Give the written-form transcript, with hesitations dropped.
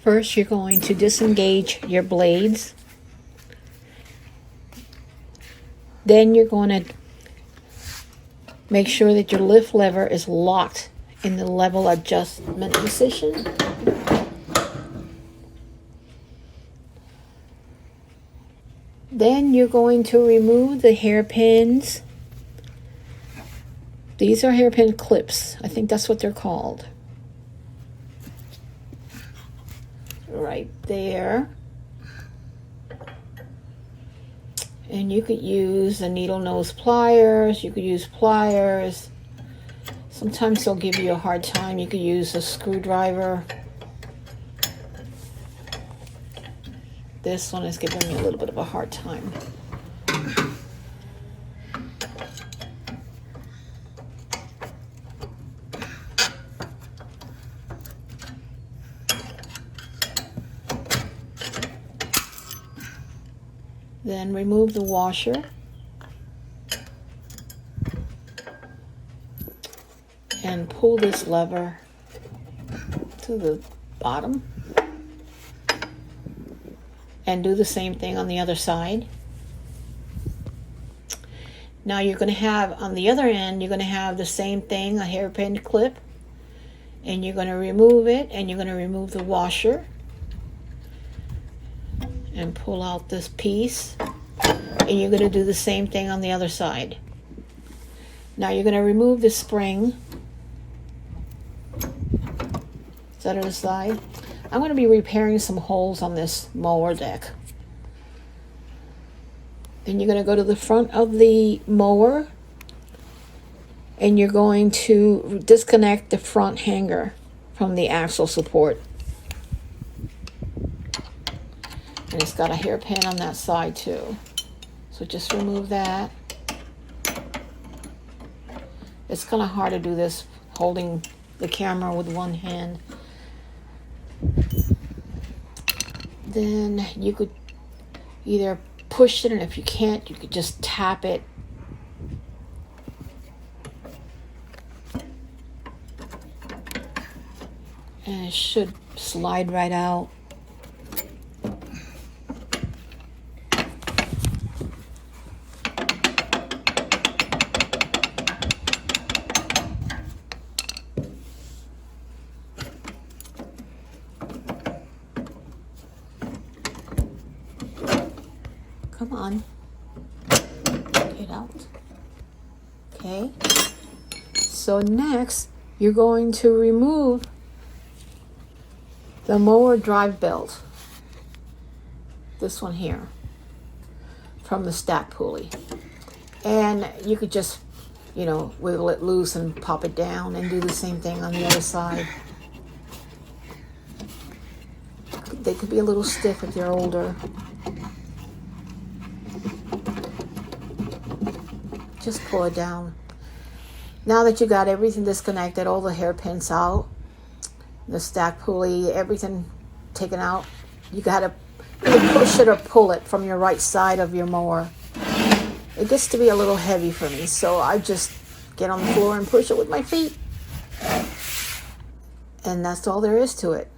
First, you're going to disengage your blades. Then you're going to make sure that your lift lever is locked in the level adjustment position. Then you're going to remove the hairpins. These are hairpin clips. I think that's what they're called. Right there. And you could use the needle nose pliers. You could use pliers. Sometimes they'll give you a hard time. You could use a screwdriver. This one is giving me a little bit of a hard time. Then remove the washer and pull this lever to the bottom and do the same thing on the other side. Now you're going to have on the other end, you're going to have the same thing, a hairpin clip, and you're going to remove it, and you're going to remove the washer and pull out this piece, and you're going to do the same thing on the other side. Now you're going to remove the spring. Set it aside. I'm going to be repairing some holes on this mower deck. Then you're going to go to the front of the mower, and you're going to disconnect the front hanger from the axle support. And it's got a hairpin on that side too. So just remove that. It's kind of hard to do this holding the camera with one hand. Then you could either push it, and if you can't, you could just tap it. And it should slide right out. Come on, get out. Okay, so next you're going to remove the mower drive belt, this one here, from the stack pulley. And you could just, wiggle it loose and pop it down, and do the same thing on the other side. They could be a little stiff if they're older. Just pull it down. Now that you got everything disconnected, all the hairpins out, the stack pulley, everything taken out, you gotta push it or pull it from your right side of your mower. It gets to be a little heavy for me, so I just get on the floor and push it with my feet. And that's all there is to it.